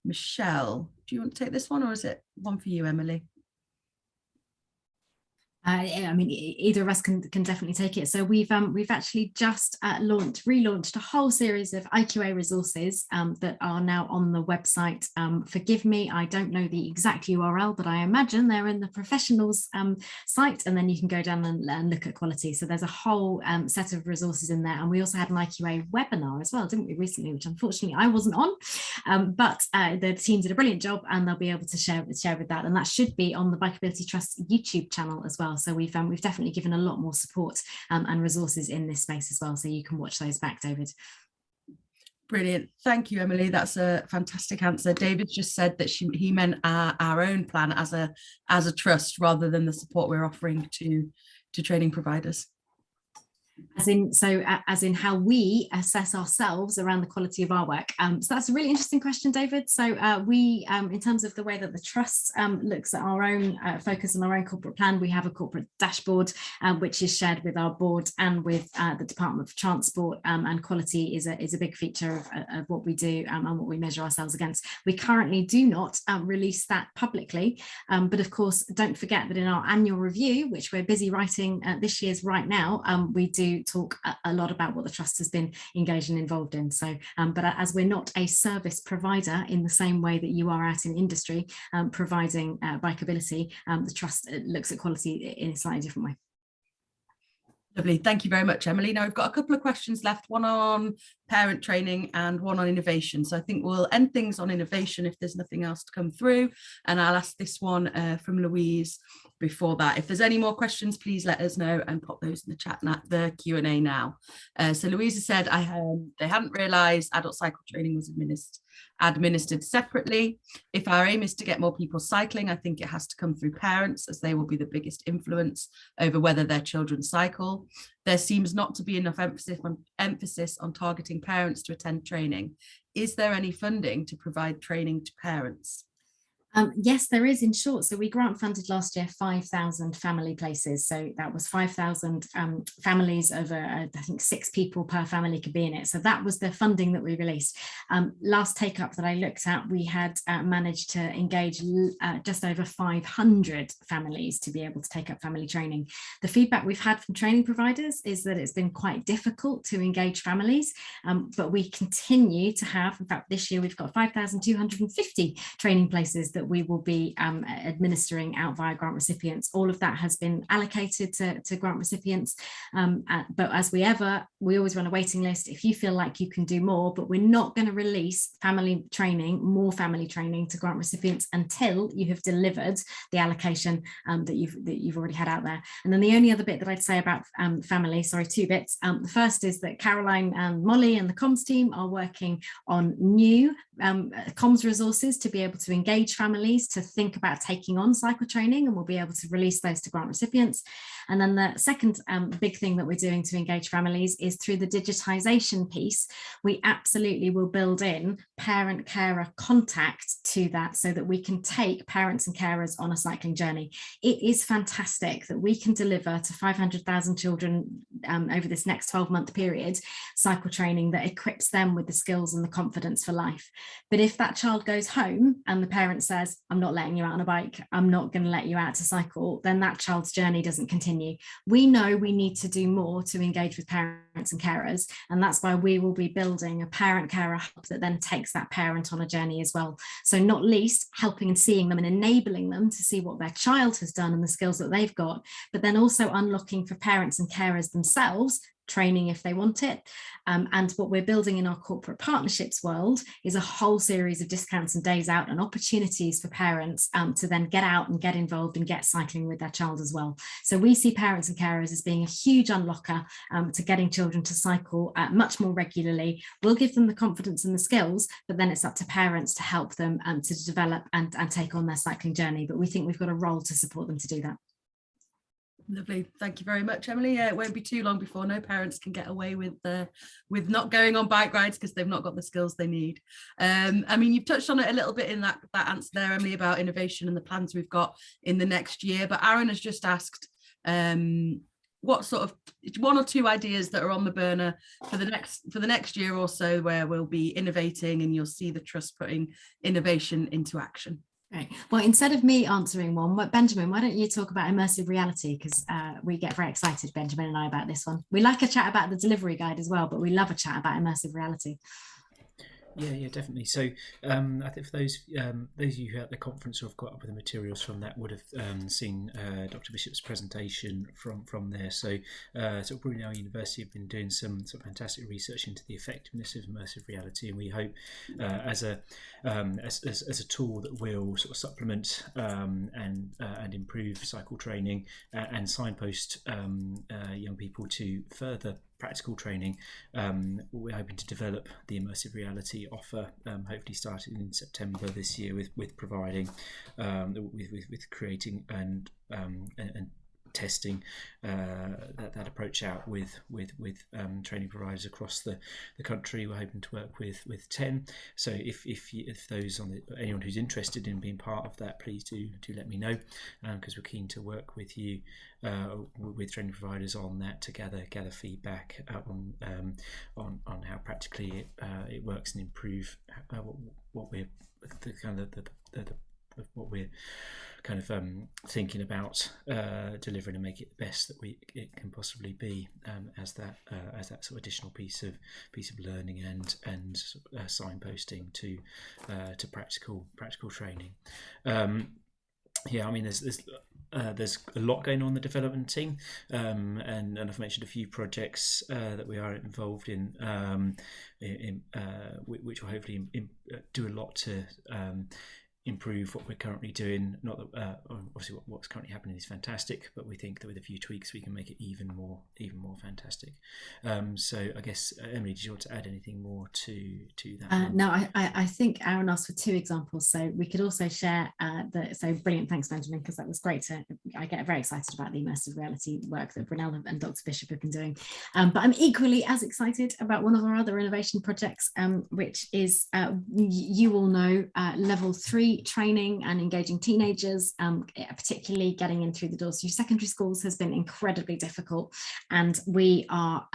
Michelle, do you want to take this one, or is it one for you, Emily? I mean, either of us can definitely take it. So we've actually just relaunched a whole series of IQA resources that are now on the website. Forgive me, I don't know the exact URL, but I imagine they're in the professionals site, and then you can go down and look at quality. So there's a whole set of resources in there. And we also had an IQA webinar as well, didn't we, recently, which unfortunately I wasn't on, but the team did a brilliant job, and they'll be able to share with that. And that should be on the Bikeability Trust YouTube channel as well. So we've definitely given a lot more support and resources in this space as well. So you can watch those back, David. Brilliant. Thank you, Emily. That's a fantastic answer. David just said that he meant our own plan as a trust rather than the support we're offering to training providers. As in how we assess ourselves around the quality of our work. So that's a really interesting question, David. So we, in terms of the way that the trust looks at our own focus on our own corporate plan, we have a corporate dashboard which is shared with our board and with the Department for Transport, and quality is a big feature of what we do and what we measure ourselves against. We currently do not release that publicly, but of course don't forget that in our annual review, which we're busy writing this year's right now, we do do talk a lot about what the trust has been engaged and involved in. So, but as we're not a service provider in the same way that you are out in industry providing bikeability, the trust looks at quality in a slightly different way. Lovely. Thank you very much, Emily. Now we've got a couple of questions left, one on parent training and one on innovation. So I think we'll end things on innovation if there's nothing else to come through. And I'll ask this one from Louise before that. If there's any more questions, please let us know and pop those in the chat, the Q&A now. So Louisa said they hadn't realised adult cycle training was administered separately. If our aim is to get more people cycling, I think it has to come through parents, as they will be the biggest influence over whether their children cycle. There seems not to be enough emphasis on targeting parents to attend training. Is there any funding to provide training to parents? Yes, there is, in short. So we grant funded last year 5,000 family places. So that was 5,000 families over, I think 6 people per family could be in it. So that was the funding that we released. Last take up that I looked at, we had managed to engage just over 500 families to be able to take up family training. The feedback we've had from training providers is that it's been quite difficult to engage families, but we continue to have, in fact, this year we've got 5,250 training places that we will be administering out via grant recipients. All of that has been allocated to grant recipients, but as we always run a waiting list. If you feel like you can do more, but we're not going to release more family training to grant recipients until you have delivered the allocation that you've already had out there. And then the only other bit that I'd say about family, sorry, 2 bits. The first is that Caroline and Molly and the comms team are working on new comms resources to be able to engage families to think about taking on cycle training, and we'll be able to release those to grant recipients. And then the second big thing that we're doing to engage families is through the digitisation piece. We absolutely will build in parent-carer contact to that so that we can take parents and carers on a cycling journey. It is fantastic that we can deliver to 500,000 children over this next 12-month period cycle training that equips them with the skills and the confidence for life. But if that child goes home and the parent says, I'm not letting you out on a bike, I'm not going to let you out to cycle, then that child's journey doesn't continue. We know we need to do more to engage with parents and carers, and that's why we will be building a parent-carer hub that then takes that parent on a journey as well. So not least helping and seeing them and enabling them to see what their child has done and the skills that they've got, but then also unlocking for parents and carers themselves training if they want it. And what we're building in our corporate partnerships world is a whole series of discounts and days out and opportunities for parents to then get out and get involved and get cycling with their child as well. So we see parents and carers as being a huge unlocker to getting children to cycle much more regularly. We'll give them the confidence and the skills, but then it's up to parents to help them to develop and take on their cycling journey. But we think we've got a role to support them to do that. Lovely. Thank you very much, Emily. It won't be too long before no parents can get away with not going on bike rides because they've not got the skills they need. I mean, you've touched on it a little bit in that answer there, Emily, about innovation and the plans we've got in the next year. But Aaron has just asked what sort of 1 or 2 ideas that are on the burner for the next year or so where we'll be innovating and you'll see the trust putting innovation into action. Right. Well, instead of me answering one, Benjamin, why don't you talk about immersive reality? Because we get very excited, Benjamin and I, about this one. We like a chat about the delivery guide as well, but we love a chat about immersive reality. Yeah, definitely. So I think for those of you who are at the conference who have got up with the materials from that would have seen Dr. Bishop's presentation from there. So Brunel University have been doing some fantastic research into the effectiveness of immersive reality, and we hope as a tool that will sort of supplement and improve cycle training and signpost young people to further practical training. We're hoping to develop the immersive reality offer, hopefully starting in September this year, with providing, with creating and testing that approach out with training providers across the country. We're hoping to work with 10. So if those anyone who's interested in being part of that, please do let me know, because we're keen to work with you with training providers on that to gather feedback on how practically it works and improve what we're the what we're kind of thinking about delivering and make it the best that it can possibly be, as that sort of additional piece of learning and signposting to practical training. Yeah, I mean, there's a lot going on in the development team, and I've mentioned a few projects that we are involved in which will hopefully do a lot to improve what we're currently doing. Not that obviously what's currently happening is fantastic, but we think that with a few tweaks we can make it even more fantastic. So I guess Emily, did you want to add anything more to that? No, I think Aaron asked for 2 examples, so we could also share so brilliant, thanks Benjamin, because that was great. I get very excited about the immersive reality work that Brunel and Dr. Bishop have been doing, but I'm equally as excited about one of our other innovation projects, which is you all know level 3 training and engaging teenagers, particularly getting in through the doors through secondary schools, has been incredibly difficult, and we are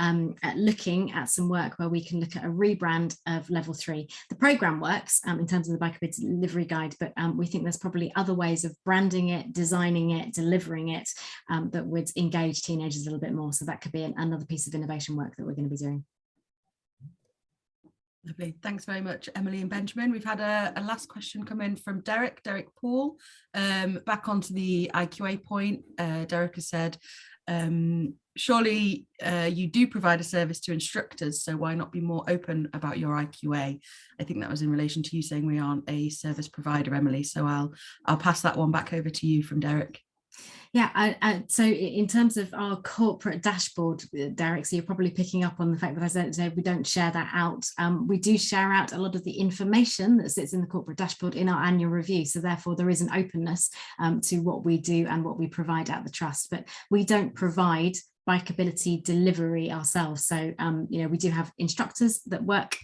looking at some work where we can look at a rebrand of level 3. The program works in terms of the Bikeability delivery guide, but we think there's probably other ways of branding it, designing it, delivering it that would engage teenagers a little bit more. So that could be another piece of innovation work that we're going to be doing. Lovely. Thanks very much, Emily and Benjamin. We've had a last question come in from Derek Poole. Back onto the IQA point, Derek has said, surely you do provide a service to instructors, so why not be more open about your IQA? I think that was in relation to you saying we aren't a service provider, Emily, so I'll pass that one back over to you from Derek. Yeah, so in terms of our corporate dashboard, Derek, so you're probably picking up on the fact that I said we don't share that out. We do share out a lot of the information that sits in the corporate dashboard in our annual review. So therefore there is an openness to what we do and what we provide at the trust, but we don't provide bikeability delivery ourselves. So, we do have instructors that work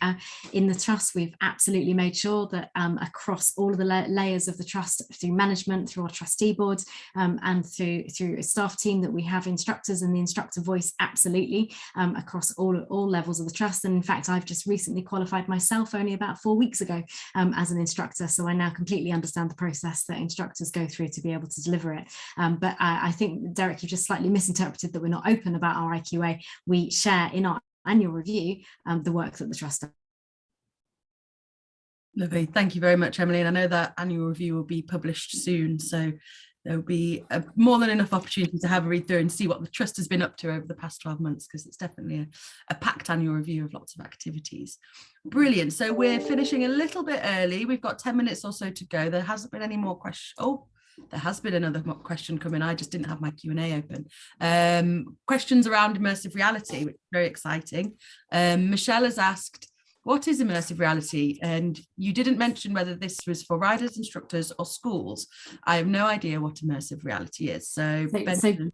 in the trust. We've absolutely made sure that across all of the layers of the trust, through management, through our trustee board, and through a staff team, that we have instructors and the instructor voice absolutely across all levels of the trust. And in fact, I've just recently qualified myself only about 4 weeks ago as an instructor. So I now completely understand the process that instructors go through to be able to deliver it. But I think, Derek, you just slightly misinterpreted that we're not open about our IQA. We share in our annual review the work that the trust does. Lovely. Thank you very much, Emily. And I know that annual review will be published soon, so there will be more than enough opportunity to have a read through and see what the trust has been up to over the past 12 months, because it's definitely a packed annual review of lots of activities. Brilliant. So we're finishing a little bit early. We've got 10 minutes or so to go. There hasn't been any more questions. Oh, there has been another question coming. I just didn't have my Q&A open. Questions around immersive reality, which is very exciting. Michelle has asked, what is immersive reality? And you didn't mention whether this was for riders, instructors or schools. I have no idea what immersive reality is. So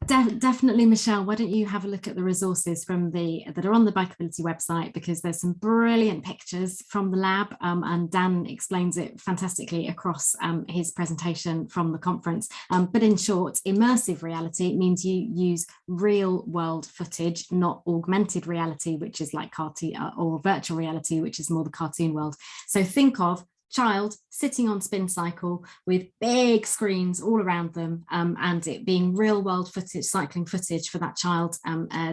definitely, Michelle, why don't you have a look at the resources that are on the Bikeability website, because there's some brilliant pictures from the lab, and Dan explains it fantastically across his presentation from the conference. But in short, immersive reality means you use real world footage, not augmented reality, which is like cartoon or virtual reality, which is more the cartoon world. So think of child sitting on spin cycle with big screens all around them, and it being real world footage, cycling footage for that child.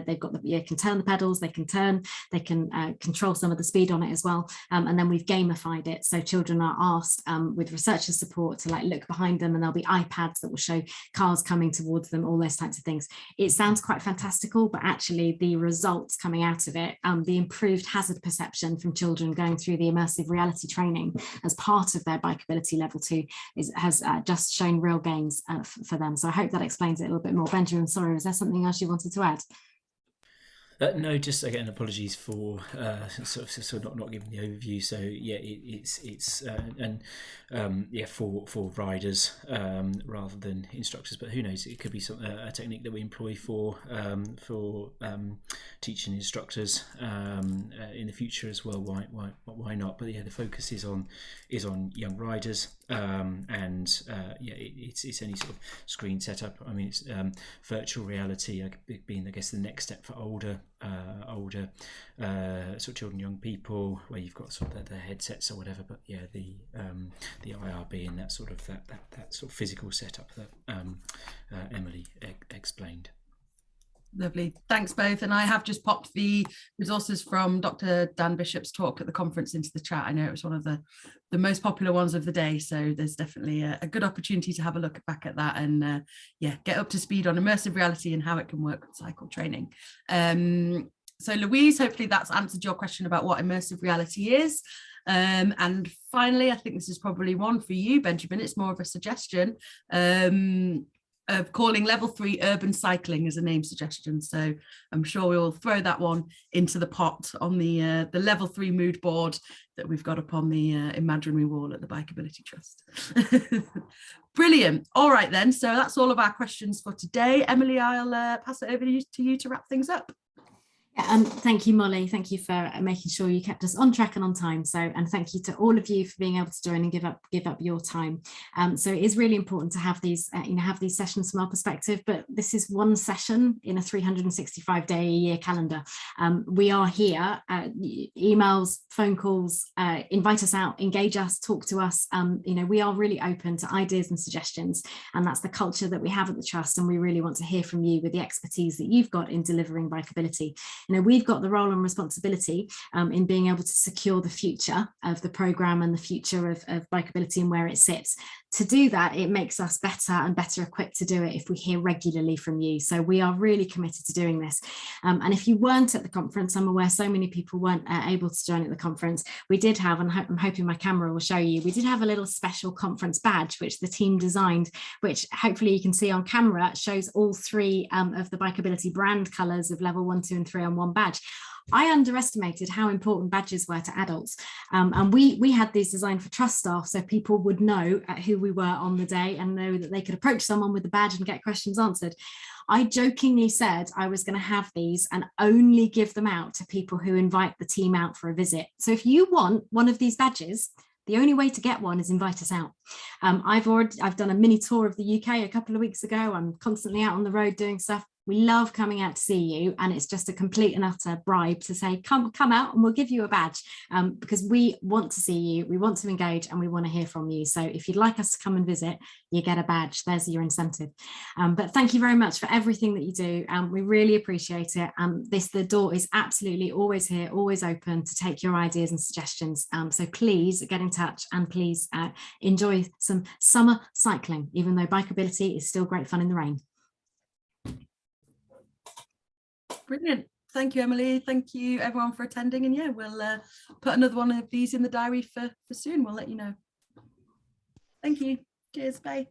They've got they can turn the pedals, they can control some of the speed on it as well, and then we've gamified it, so children are asked with researcher support to look behind them, and there'll be iPads that will show cars coming towards them, all those types of things. It sounds quite fantastical, but actually the results coming out of it, the improved hazard perception from children going through the immersive reality training as part of their Bikeability level 2 has just shown real gains for them. So I hope that explains it a little bit more. Benjamin, sorry, was there something else you wanted to add? No, just again, apologies for sort of not giving the overview. So yeah, it's for riders rather than instructors. But who knows? It could be a technique that we employ for teaching instructors in the future as well. Why not? But yeah, the focus is on young riders, and it's any sort of screen setup. I mean, it's virtual reality being, I guess, the next step for older older sort of children, young people, where you've got sort of the headsets or whatever. But yeah, the IRB and that sort of that sort of physical setup that Emily explained. Lovely, thanks both. And I have just popped the resources from Dr. Dan Bishop's talk at the conference into the chat. I know it was one of the most popular ones of the day, so there's definitely a good opportunity to have a look back at that and yeah, get up to speed on immersive reality and how it can work with cycle training. So Louise, hopefully that's answered your question about what immersive reality is. And finally, I think this is probably one for you, Benjamin. It's more of a suggestion of calling level 3 urban cycling as a name suggestion. So I'm sure we will throw that one into the pot on the level 3 mood board that we've got up on the imaginary wall at the Bikeability Trust. Brilliant. All right then, so that's all of our questions for today. Emily, I'll pass it over to you to wrap things up. Thank you, Molly. Thank you for making sure you kept us on track and on time. So, and thank you to all of you for being able to join and give up your time. So it is really important to have these, have these sessions from our perspective. But this is one session in a 365-day-a-year calendar. We are here. Emails, phone calls, invite us out, engage us, talk to us. We are really open to ideas and suggestions, and that's the culture that we have at the Trust. And we really want to hear from you with the expertise that you've got in delivering bikeability. We've got the role and responsibility in being able to secure the future of the programme and the future of bikeability and where it sits. To do that, it makes us better and better equipped to do it if we hear regularly from you. So we are really committed to doing this. And if you weren't at the conference, I'm aware so many people weren't able to join at the conference. We did have, and I'm hoping my camera will show you, we did have a little special conference badge which the team designed, which hopefully you can see on camera, shows all 3 of the Bikeability brand colours of level 1, 2 and 3 on one badge. I underestimated how important badges were to adults, and we had these designed for Trust staff so people would know who we were on the day and know that they could approach someone with the badge and get questions answered. I jokingly said I was going to have these and only give them out to people who invite the team out for a visit. So if you want one of these badges, the only way to get one is invite us out. I've done a mini tour of the UK a couple of weeks ago. I'm constantly out on the road doing stuff. We love coming out to see you, and it's just a complete and utter bribe to say, come out and we'll give you a badge, because we want to see you, we want to engage, and we want to hear from you. So if you'd like us to come and visit, you get a badge. There's your incentive. But thank you very much for everything that you do. We really appreciate it. The door is absolutely always here, always open to take your ideas and suggestions. So please get in touch, and please enjoy some summer cycling, even though bikeability is still great fun in the rain. Brilliant. Thank you, Emily. Thank you, everyone, for attending. And yeah, we'll put another one of these in the diary for soon. We'll let you know. Thank you. Cheers. Bye.